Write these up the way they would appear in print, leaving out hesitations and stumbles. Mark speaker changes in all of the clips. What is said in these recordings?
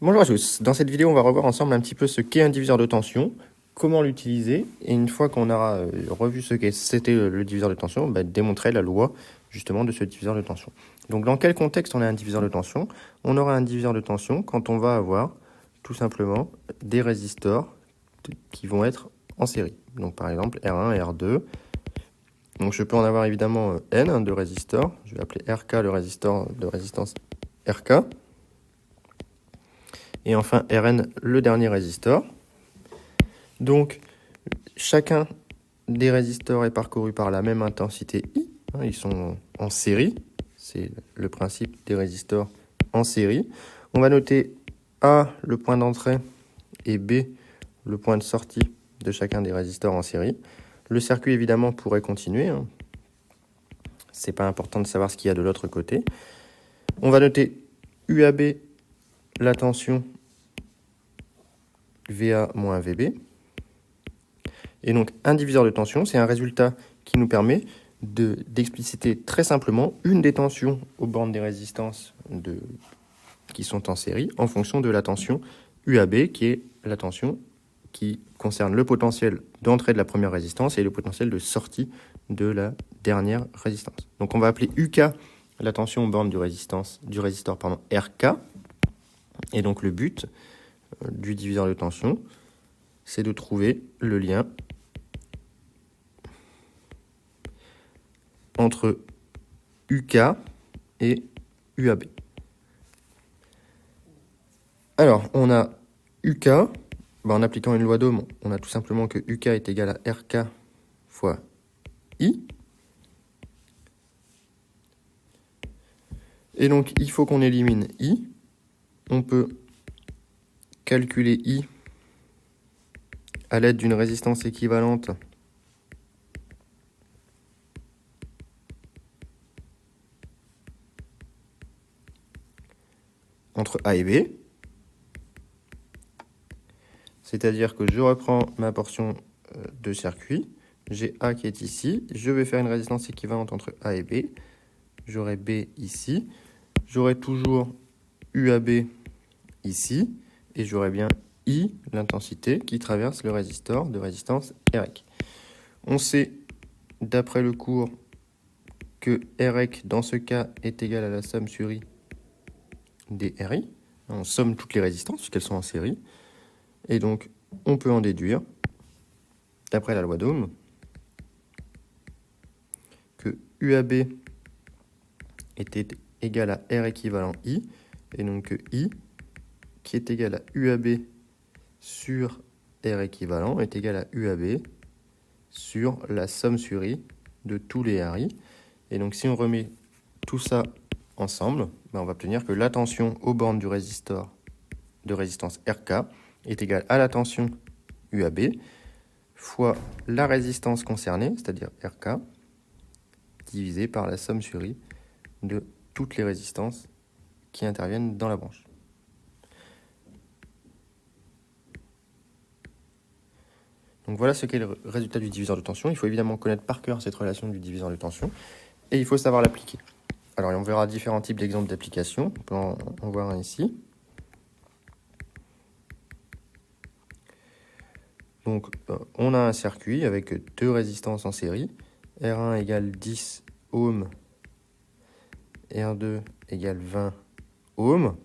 Speaker 1: Bonjour à tous, dans cette vidéo on va revoir ensemble un petit peu ce qu'est un diviseur de tension, comment l'utiliser, et une fois qu'on aura revu ce qu'est c'était le diviseur de tension, démontrer la loi justement de ce diviseur de tension. Donc dans quel contexte on a un diviseur de tension? On aura un diviseur de tension quand on va avoir tout simplement des résistors qui vont être en série. Donc par exemple R1 et R2. Donc je peux en avoir évidemment N de résistors, je vais appeler RK le résistor de résistance RK. Et enfin Rn, le dernier résistor. Donc, chacun des résistors est parcouru par la même intensité I. Ils sont en série. C'est le principe des résistors en série. On va noter A, le point d'entrée, et B, le point de sortie de chacun des résistors en série. Le circuit, évidemment, pourrait continuer. C'est pas important de savoir ce qu'il y a de l'autre côté. On va noter UAB, la tension VA moins VB. Et donc, un diviseur de tension, c'est un résultat qui nous permet d'expliciter très simplement une des tensions aux bornes des résistances qui sont en série en fonction de la tension UAB, qui est la tension qui concerne le potentiel d'entrée de la première résistance et le potentiel de sortie de la dernière résistance. Donc, on va appeler UK la tension aux bornes du résistor RK. Et donc, le but du diviseur de tension, c'est de trouver le lien entre UK et UAB. Alors, on a UK, en appliquant une loi d'Ohm, on a tout simplement que UK est égal à RK fois I. Et donc, il faut qu'on élimine I. On peut calculer I à l'aide d'une résistance équivalente entre A et B. C'est-à-dire que je reprends ma portion de circuit, j'ai A qui est ici, je vais faire une résistance équivalente entre A et B, j'aurai B ici, j'aurai toujours UAB ici, et j'aurai bien I, l'intensité, qui traverse le résistor de résistance REC. On sait, d'après le cours, que REC, dans ce cas, est égal à la somme sur I des RI. On somme toutes les résistances, puisqu'elles sont en série. Et donc, on peut en déduire, d'après la loi d'Ohm, que UAB était égal à R équivalent I, et donc que I, qui est égal à UAB sur R équivalent, est égal à UAB sur la somme sur I de tous les RI. Et donc, si on remet tout ça ensemble, on va obtenir que la tension aux bornes du résistor de résistance RK est égale à la tension UAB fois la résistance concernée, c'est-à-dire RK, divisé par la somme sur I de toutes les résistances qui interviennent dans la branche. Donc voilà ce qu'est le résultat du diviseur de tension. Il faut évidemment connaître par cœur cette relation du diviseur de tension et il faut savoir l'appliquer. Alors on verra différents types d'exemples d'application. On peut en voir un ici. Donc on a un circuit avec deux résistances en série. R1 égale 10 ohms, R2 égale 20 ohms.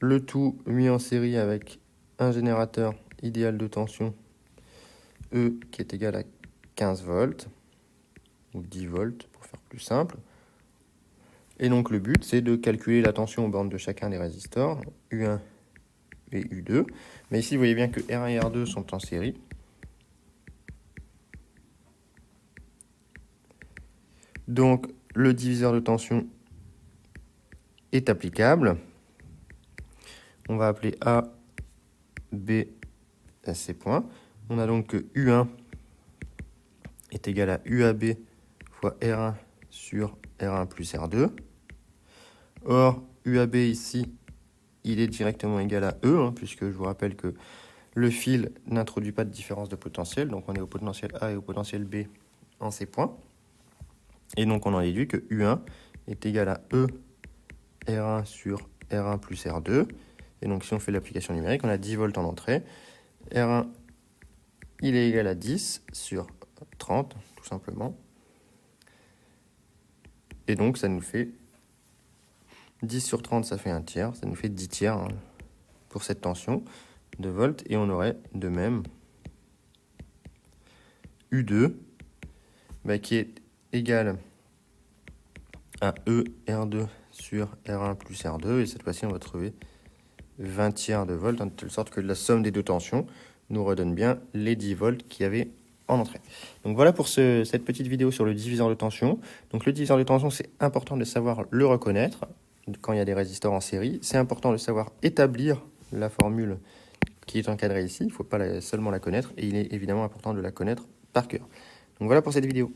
Speaker 1: Le tout mis en série avec un générateur idéal de tension E qui est égal à 15 volts ou 10 volts pour faire plus simple. Et donc le but c'est de calculer la tension aux bornes de chacun des résistors U1 et U2. Mais ici vous voyez bien que R1 et R2 sont en série. Donc le diviseur de tension est applicable. On va appeler A, B, ces points. On a donc que U1 est égal à UAB fois R1 sur R1 plus R2. Or, UAB ici, il est directement égal à E, puisque je vous rappelle que le fil n'introduit pas de différence de potentiel. Donc on est au potentiel A et au potentiel B en ces points. Et donc on en déduit que U1 est égal à E R1 sur R1 plus R2. Et donc si on fait l'application numérique, on a 10 volts en entrée. R1, il est égal à 10 sur 30, tout simplement. Et donc ça nous fait 10 sur 30, ça fait un tiers. Ça nous fait 10 tiers hein, pour cette tension de volts. Et on aurait de même U2 qui est égal à E R2 sur R1 plus R2. Et cette fois-ci, on va trouver 20 tiers de volts, de telle sorte que la somme des deux tensions nous redonne bien les 10 volts qu'il y avait en entrée. Donc voilà pour cette petite vidéo sur le diviseur de tension. Donc le diviseur de tension, c'est important de savoir le reconnaître quand il y a des résistors en série. C'est important de savoir établir la formule qui est encadrée ici. Il ne faut pas seulement la connaître et il est évidemment important de la connaître par cœur. Donc voilà pour cette vidéo.